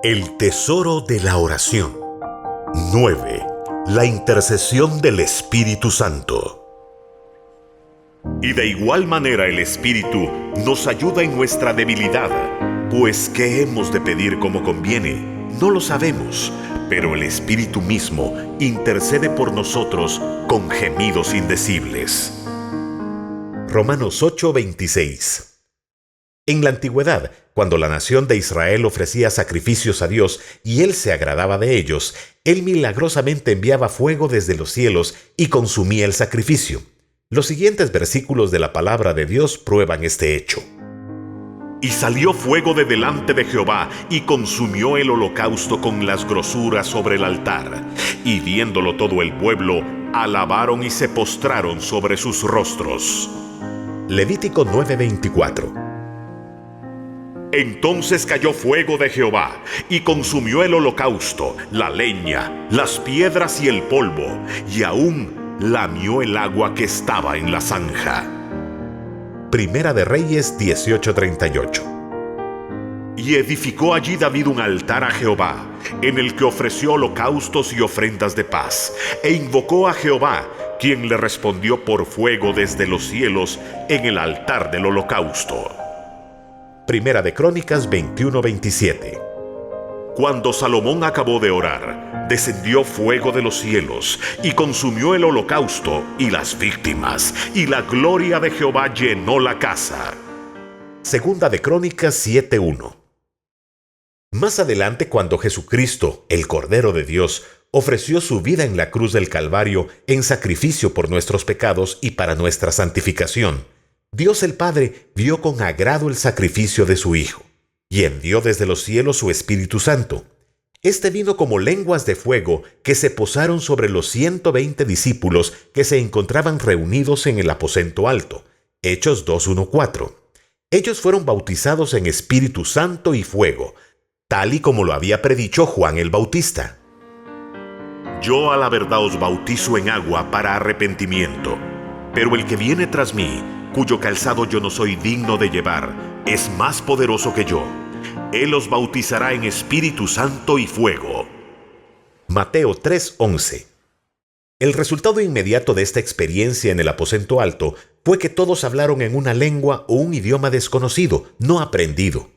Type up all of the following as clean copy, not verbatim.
El tesoro de la oración. 9. La intercesión del Espíritu Santo. Y de igual manera el Espíritu nos ayuda en nuestra debilidad, pues ¿qué hemos de pedir como conviene? No lo sabemos, pero el Espíritu mismo intercede por nosotros con gemidos indecibles. Romanos 8:26. En la antigüedad, cuando la nación de Israel ofrecía sacrificios a Dios y Él se agradaba de ellos, Él milagrosamente enviaba fuego desde los cielos y consumía el sacrificio. Los siguientes versículos de la palabra de Dios prueban este hecho. Y salió fuego de delante de Jehová, y consumió el holocausto con las grosuras sobre el altar. Y viéndolo todo el pueblo, alabaron y se postraron sobre sus rostros. Levítico 9:24. Entonces cayó fuego de Jehová, y consumió el holocausto, la leña, las piedras y el polvo, y aún lamió el agua que estaba en la zanja. Primera de Reyes 18:38. Y edificó allí David un altar a Jehová, en el que ofreció holocaustos y ofrendas de paz, e invocó a Jehová, quien le respondió por fuego desde los cielos en el altar del holocausto. Primera de Crónicas 21:27. Cuando Salomón acabó de orar, descendió fuego de los cielos y consumió el holocausto y las víctimas, y la gloria de Jehová llenó la casa. Segunda de Crónicas 7:1. Más adelante, cuando Jesucristo, el Cordero de Dios, ofreció su vida en la cruz del Calvario en sacrificio por nuestros pecados y para nuestra santificación, Dios el Padre vio con agrado el sacrificio de su Hijo, y envió desde los cielos su Espíritu Santo. Este vino como lenguas de fuego que se posaron sobre los 120 discípulos que se encontraban reunidos en el aposento alto. Hechos 2:1-4. Ellos fueron bautizados en Espíritu Santo y fuego, tal y como lo había predicho Juan el Bautista. Yo a la verdad os bautizo en agua para arrepentimiento, pero el que viene tras mí, cuyo calzado yo no soy digno de llevar, es más poderoso que yo. Él os bautizará en Espíritu Santo y fuego. Mateo 3:11. El resultado inmediato de esta experiencia en el aposento alto fue que todos hablaron en una lengua o un idioma desconocido, no aprendido.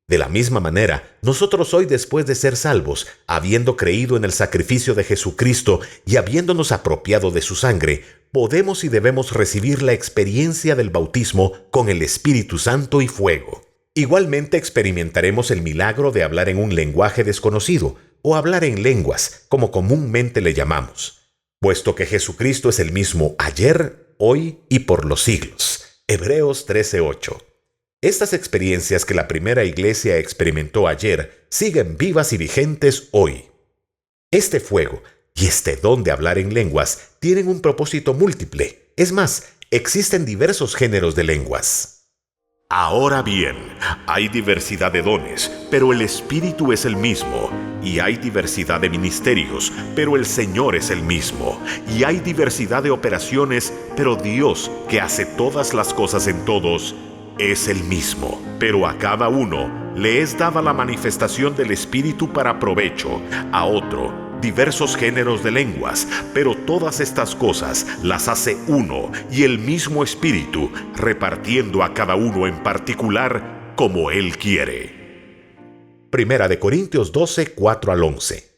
De la misma manera, nosotros hoy, después de ser salvos, habiendo creído en el sacrificio de Jesucristo y habiéndonos apropiado de su sangre, podemos y debemos recibir la experiencia del bautismo con el Espíritu Santo y fuego. Igualmente experimentaremos el milagro de hablar en un lenguaje desconocido, o hablar en lenguas, como comúnmente le llamamos, puesto que Jesucristo es el mismo ayer, hoy y por los siglos. Hebreos 13:8. Estas experiencias que la primera iglesia experimentó ayer siguen vivas y vigentes hoy. Este fuego y este don de hablar en lenguas tienen un propósito múltiple. Es más, existen diversos géneros de lenguas. Ahora bien, hay diversidad de dones, pero el Espíritu es el mismo. Y hay diversidad de ministerios, pero el Señor es el mismo. Y hay diversidad de operaciones, pero Dios, que hace todas las cosas en todos, es el mismo. Pero a cada uno le es dada la manifestación del Espíritu para provecho, a otro diversos géneros de lenguas, pero todas estas cosas las hace uno y el mismo Espíritu, repartiendo a cada uno en particular como Él quiere. Primera de Corintios 12:4-11.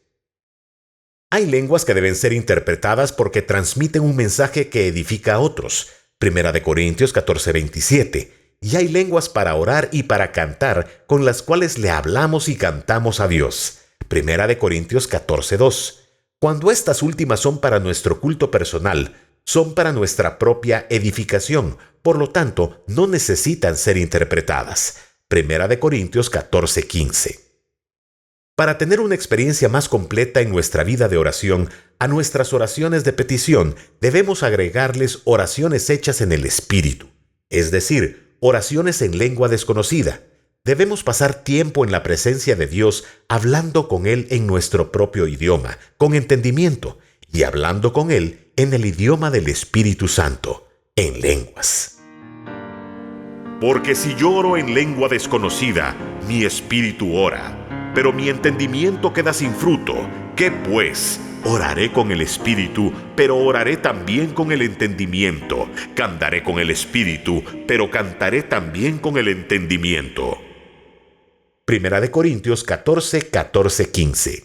Hay lenguas que deben ser interpretadas porque transmiten un mensaje que edifica a otros. Primera de Corintios 14:27. Y hay lenguas para orar y para cantar, con las cuales le hablamos y cantamos a Dios. Primera de Corintios 14:2. Cuando estas últimas son para nuestro culto personal, son para nuestra propia edificación, por lo tanto, no necesitan ser interpretadas. Primera de Corintios 14:15. Para tener una experiencia más completa en nuestra vida de oración, a nuestras oraciones de petición debemos agregarles oraciones hechas en el Espíritu, es decir, oraciones en lengua desconocida. Debemos pasar tiempo en la presencia de Dios hablando con Él en nuestro propio idioma, con entendimiento, y hablando con Él en el idioma del Espíritu Santo, en lenguas. Porque si yo oro en lengua desconocida, mi espíritu ora, pero mi entendimiento queda sin fruto. ¿Qué pues? Oraré con el espíritu, pero oraré también con el entendimiento. Cantaré con el espíritu, pero cantaré también con el entendimiento. Primera de Corintios 14, 14, 15.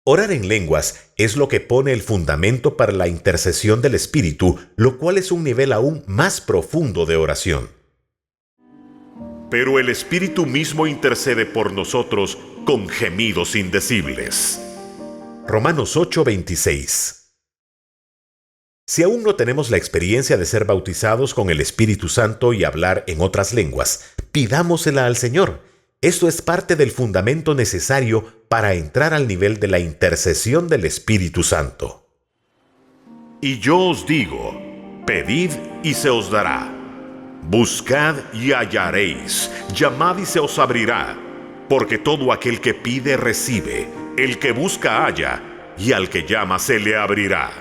Orar en lenguas es lo que pone el fundamento para la intercesión del espíritu, lo cual es un nivel aún más profundo de oración. Pero el espíritu mismo intercede por nosotros con gemidos indecibles. Romanos 8:26. Si aún no tenemos la experiencia de ser bautizados con el Espíritu Santo y hablar en otras lenguas, pidámosela al Señor. Esto es parte del fundamento necesario para entrar al nivel de la intercesión del Espíritu Santo. Y yo os digo, pedid y se os dará. Buscad y hallaréis, llamad y se os abrirá, porque todo aquel que pide recibe, el que busca halla, y al que llama se le abrirá.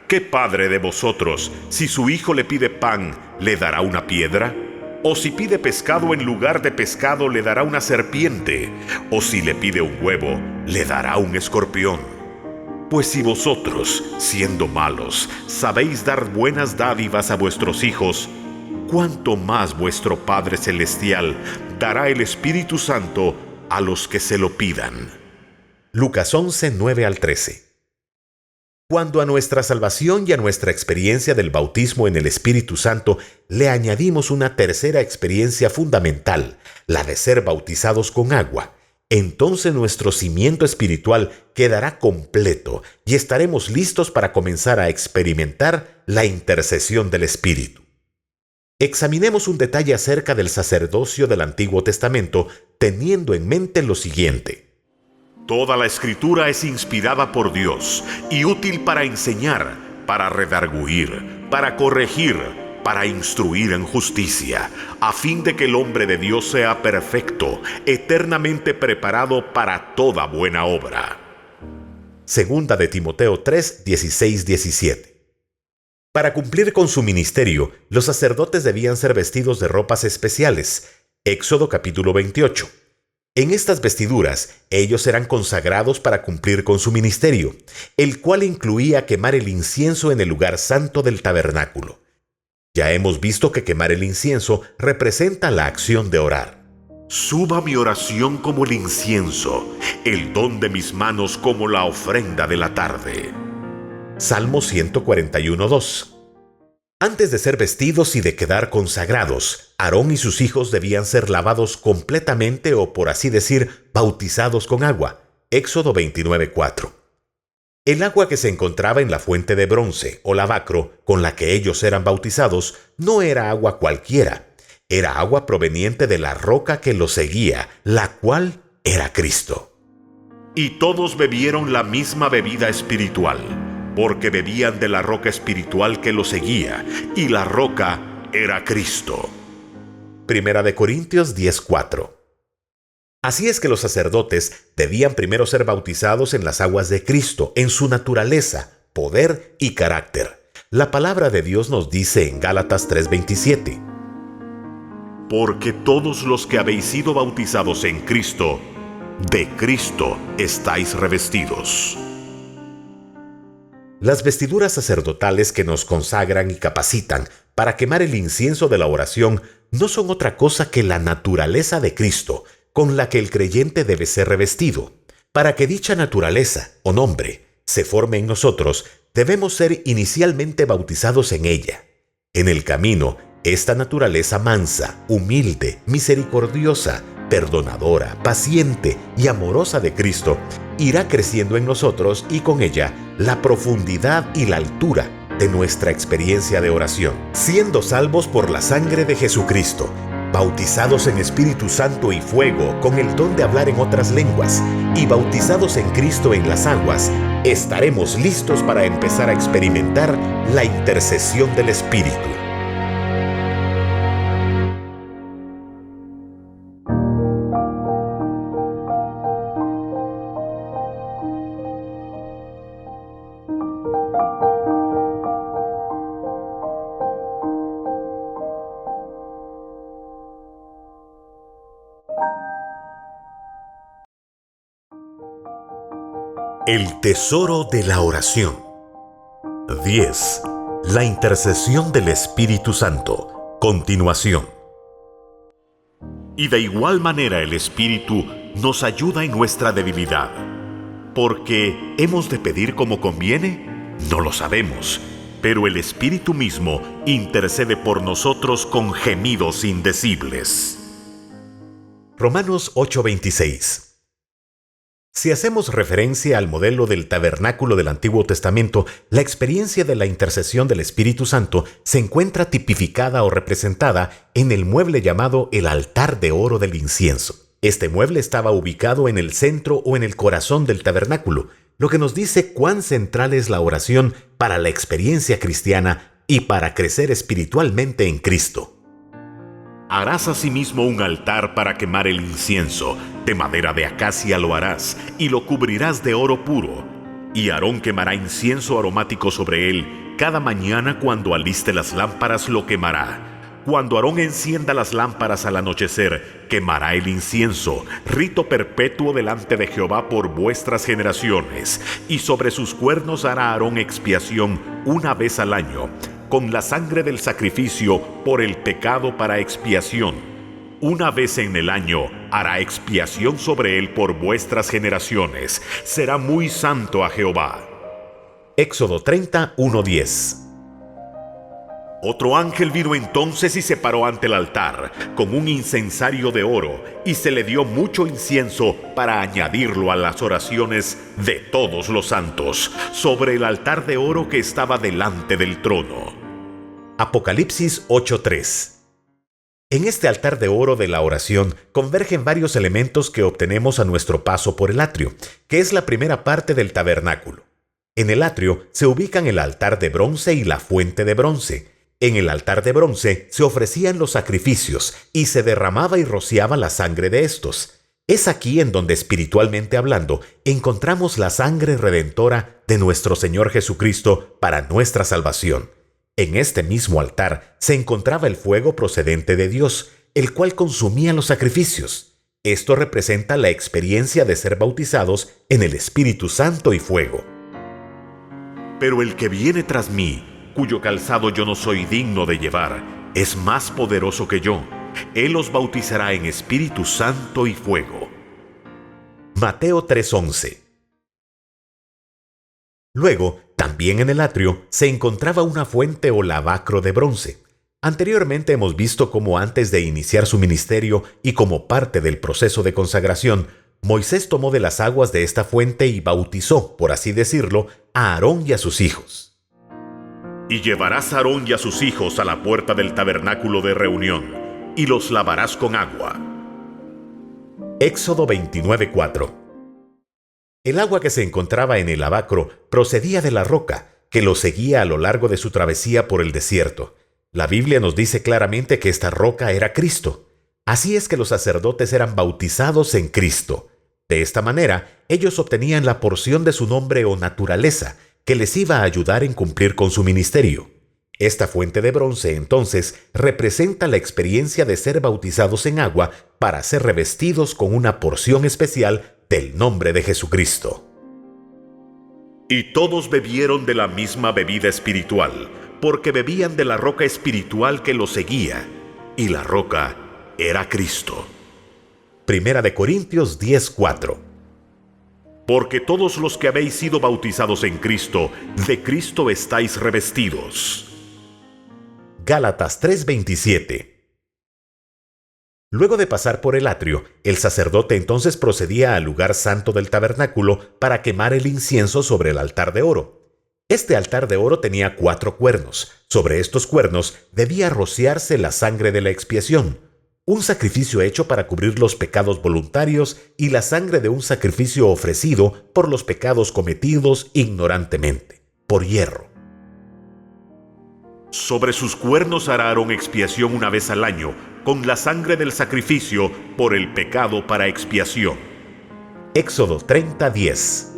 ¿Qué padre de vosotros, si su hijo le pide pan, le dará una piedra? ¿O si pide pescado en lugar de pescado, le dará una serpiente? ¿O si le pide un huevo, le dará un escorpión? Pues si vosotros, siendo malos, sabéis dar buenas dádivas a vuestros hijos, ¿cuánto más vuestro Padre Celestial dará el Espíritu Santo a los que se lo pidan? Lucas 11, 9 al 13. Cuando a nuestra salvación y a nuestra experiencia del bautismo en el Espíritu Santo le añadimos una tercera experiencia fundamental, la de ser bautizados con agua, entonces nuestro cimiento espiritual quedará completo y estaremos listos para comenzar a experimentar la intercesión del Espíritu. Examinemos un detalle acerca del sacerdocio del Antiguo Testamento, teniendo en mente lo siguiente. Toda la Escritura es inspirada por Dios y útil para enseñar, para redarguir, para corregir, para instruir en justicia, a fin de que el hombre de Dios sea perfecto, eternamente preparado para toda buena obra. Segunda de Timoteo 3, 16, 17. Para cumplir con su ministerio, los sacerdotes debían ser vestidos de ropas especiales. Éxodo capítulo 28. En estas vestiduras, ellos eran consagrados para cumplir con su ministerio, el cual incluía quemar el incienso en el lugar santo del tabernáculo. Ya hemos visto que quemar el incienso representa la acción de orar. Suba mi oración como el incienso, el don de mis manos como la ofrenda de la tarde. Salmo 141:2. Antes de ser vestidos y de quedar consagrados, Aarón y sus hijos debían ser lavados completamente o, por así decir, bautizados con agua. Éxodo 29:4. El agua que se encontraba en la fuente de bronce o lavacro con la que ellos eran bautizados no era agua cualquiera. Era agua proveniente de la roca que los seguía, la cual era Cristo. Y todos bebieron la misma bebida espiritual, porque bebían de la roca espiritual que los seguía, y la roca era Cristo. Primera de Corintios 10:4. Así es que los sacerdotes debían primero ser bautizados en las aguas de Cristo, en su naturaleza, poder y carácter. La palabra de Dios nos dice en Gálatas 3:27. Porque todos los que habéis sido bautizados en Cristo, de Cristo estáis revestidos. Las vestiduras sacerdotales que nos consagran y capacitan para quemar el incienso de la oración no son otra cosa que la naturaleza de Cristo, con la que el creyente debe ser revestido. Para que dicha naturaleza, o nombre, se forme en nosotros, debemos ser inicialmente bautizados en ella. En el camino, esta naturaleza mansa, humilde, misericordiosa, perdonadora, paciente y amorosa de Cristo irá creciendo en nosotros y con ella la profundidad y la altura de nuestra experiencia de oración. Siendo salvos por la sangre de Jesucristo, bautizados en Espíritu Santo y fuego con el don de hablar en otras lenguas y bautizados en Cristo en las aguas, estaremos listos para empezar a experimentar la intercesión del Espíritu. El tesoro de la oración. 10. La intercesión del Espíritu Santo. Continuación. Y de igual manera el Espíritu nos ayuda en nuestra debilidad. ¿Porque hemos de pedir como conviene? No lo sabemos, pero el Espíritu mismo intercede por nosotros con gemidos indecibles. Romanos 8:26. Si hacemos referencia al modelo del tabernáculo del Antiguo Testamento, la experiencia de la intercesión del Espíritu Santo se encuentra tipificada o representada en el mueble llamado el altar de oro del incienso. Este mueble estaba ubicado en el centro o en el corazón del tabernáculo, lo que nos dice cuán central es la oración para la experiencia cristiana y para crecer espiritualmente en Cristo. Harás asimismo un altar para quemar el incienso, de madera de acacia lo harás, y lo cubrirás de oro puro. Y Aarón quemará incienso aromático sobre él, cada mañana cuando aliste las lámparas lo quemará. Cuando Aarón encienda las lámparas al anochecer, quemará el incienso, rito perpetuo delante de Jehová por vuestras generaciones, y sobre sus cuernos hará Aarón expiación una vez al año, con la sangre del sacrificio por el pecado para expiación. Una vez en el año hará expiación sobre él por vuestras generaciones. Será muy santo a Jehová. Éxodo 30:1-10. Otro ángel vino entonces y se paró ante el altar, con un incensario de oro, y se le dio mucho incienso para añadirlo a las oraciones de todos los santos, sobre el altar de oro que estaba delante del trono. Apocalipsis 8:3. En este altar de oro de la oración convergen varios elementos que obtenemos a nuestro paso por el atrio, que es la primera parte del tabernáculo. En el atrio se ubican el altar de bronce y la fuente de bronce. En el altar de bronce se ofrecían los sacrificios y se derramaba y rociaba la sangre de estos. Es aquí en donde, espiritualmente hablando, encontramos la sangre redentora de nuestro Señor Jesucristo para nuestra salvación. En este mismo altar se encontraba el fuego procedente de Dios, el cual consumía los sacrificios. Esto representa la experiencia de ser bautizados en el Espíritu Santo y fuego. Pero el que viene tras mí, cuyo calzado yo no soy digno de llevar, es más poderoso que yo. Él os bautizará en Espíritu Santo y fuego. Mateo 3:11. Luego, también en el atrio se encontraba una fuente o lavacro de bronce. Anteriormente hemos visto cómo antes de iniciar su ministerio y como parte del proceso de consagración, Moisés tomó de las aguas de esta fuente y bautizó, por así decirlo, a Aarón y a sus hijos. Y llevarás a Aarón y a sus hijos a la puerta del tabernáculo de reunión, y los lavarás con agua. Éxodo 29:4. El agua que se encontraba en el lavacro procedía de la roca, que lo seguía a lo largo de su travesía por el desierto. La Biblia nos dice claramente que esta roca era Cristo. Así es que los sacerdotes eran bautizados en Cristo. De esta manera, ellos obtenían la porción de su nombre o naturaleza, que les iba a ayudar en cumplir con su ministerio. Esta fuente de bronce, entonces, representa la experiencia de ser bautizados en agua para ser revestidos con una porción especial del nombre de Jesucristo. Y todos bebieron de la misma bebida espiritual, porque bebían de la roca espiritual que los seguía, y la roca era Cristo. Primera de Corintios 10:4. Porque todos los que habéis sido bautizados en Cristo, de Cristo estáis revestidos. Gálatas 3:27. Luego de pasar por el atrio, el sacerdote entonces procedía al lugar santo del tabernáculo para quemar el incienso sobre el altar de oro. Este altar de oro tenía 4 cuernos. Sobre estos cuernos debía rociarse la sangre de la expiación, un sacrificio hecho para cubrir los pecados voluntarios y la sangre de un sacrificio ofrecido por los pecados cometidos ignorantemente, por hierro. Sobre sus cuernos hará Aarón expiación una vez al año, con la sangre del sacrificio por el pecado para expiación. Éxodo 30:10.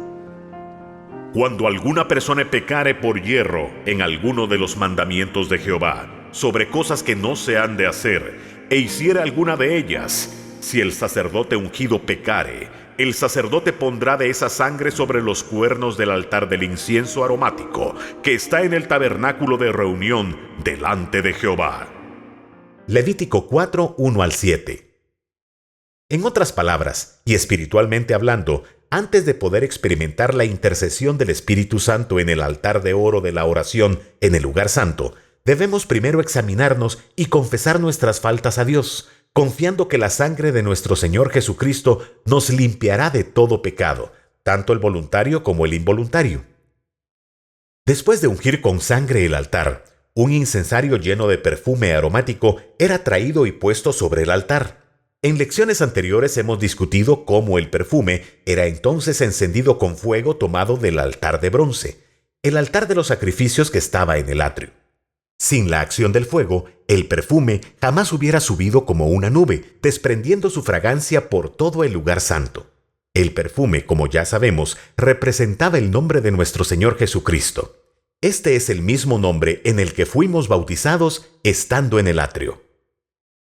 Cuando alguna persona pecare por hierro en alguno de los mandamientos de Jehová, sobre cosas que no se han de hacer, e hiciere alguna de ellas, Si el sacerdote ungido pecare, el sacerdote pondrá de esa sangre sobre los cuernos del altar del incienso aromático, que está en el tabernáculo de reunión delante de Jehová. Levítico 4, 1 al 7. En otras palabras, y espiritualmente hablando, antes de poder experimentar la intercesión del Espíritu Santo en el altar de oro de la oración en el lugar santo, debemos primero examinarnos y confesar nuestras faltas a Dios, confiando que la sangre de nuestro Señor Jesucristo nos limpiará de todo pecado, tanto el voluntario como el involuntario. Después de ungir con sangre el altar, un incensario lleno de perfume aromático era traído y puesto sobre el altar. En lecciones anteriores hemos discutido cómo el perfume era entonces encendido con fuego tomado del altar de bronce, el altar de los sacrificios que estaba en el atrio. Sin la acción del fuego, el perfume jamás hubiera subido como una nube, desprendiendo su fragancia por todo el lugar santo. El perfume, como ya sabemos, representaba el nombre de nuestro Señor Jesucristo. Este es el mismo nombre en el que fuimos bautizados estando en el atrio.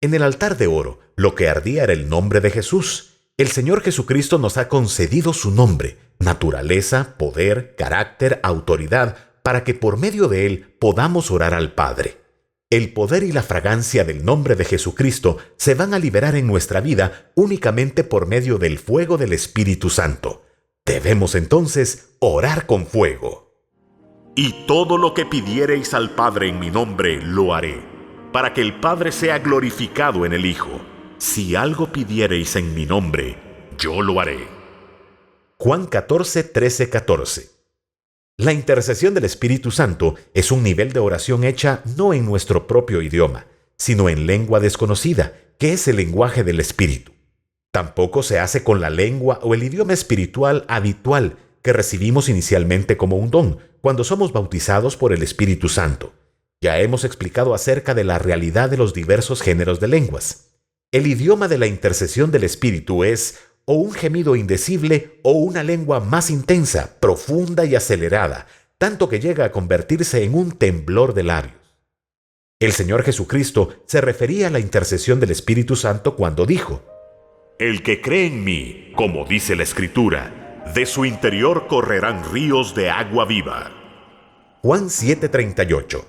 En el altar de oro, lo que ardía era el nombre de Jesús. El Señor Jesucristo nos ha concedido su nombre, naturaleza, poder, carácter, autoridad, para que por medio de él podamos orar al Padre. El poder y la fragancia del nombre de Jesucristo se van a liberar en nuestra vida únicamente por medio del fuego del Espíritu Santo. Debemos entonces orar con fuego. Y todo lo que pidiereis al Padre en mi nombre, lo haré, para que el Padre sea glorificado en el Hijo. Si algo pidiereis en mi nombre, yo lo haré. Juan 14, 13, 14. La intercesión del Espíritu Santo es un nivel de oración hecha no en nuestro propio idioma, sino en lengua desconocida, que es el lenguaje del Espíritu. Tampoco se hace con la lengua o el idioma espiritual habitual que recibimos inicialmente como un don, cuando somos bautizados por el Espíritu Santo. Ya hemos explicado acerca de la realidad de los diversos géneros de lenguas. El idioma de la intercesión del Espíritu es o un gemido indecible o una lengua más intensa, profunda y acelerada, tanto que llega a convertirse en un temblor de labios. El Señor Jesucristo se refería a la intercesión del Espíritu Santo cuando dijo: El que cree en mí, como dice la Escritura, de su interior correrán ríos de agua viva. Juan 7:38.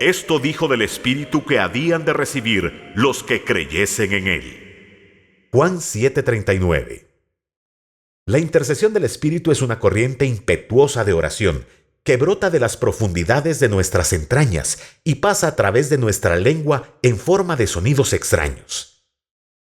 Esto dijo del Espíritu que habían de recibir los que creyesen en él. Juan 7:39. La intercesión del Espíritu es una corriente impetuosa de oración que brota de las profundidades de nuestras entrañas y pasa a través de nuestra lengua en forma de sonidos extraños.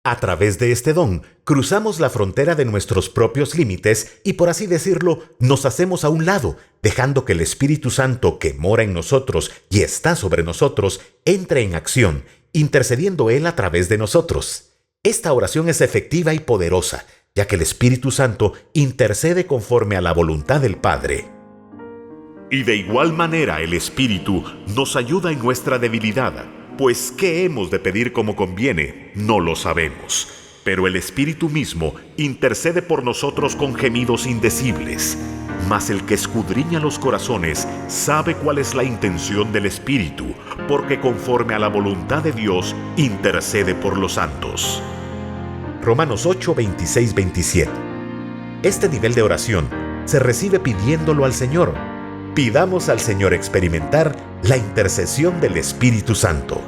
A través de este don, cruzamos la frontera de nuestros propios límites y, por así decirlo, nos hacemos a un lado, dejando que el Espíritu Santo que mora en nosotros y está sobre nosotros entre en acción, intercediendo Él a través de nosotros. Esta oración es efectiva y poderosa, ya que el Espíritu Santo intercede conforme a la voluntad del Padre. Y de igual manera el Espíritu nos ayuda en nuestra debilidad, pues ¿qué hemos de pedir como conviene? No lo sabemos. Pero el Espíritu mismo intercede por nosotros con gemidos indecibles. Mas el que escudriña los corazones sabe cuál es la intención del Espíritu, porque conforme a la voluntad de Dios intercede por los santos. Romanos 8, 26, 27. Este nivel de oración se recibe pidiéndolo al Señor. Pidamos al Señor experimentar la intercesión del Espíritu Santo.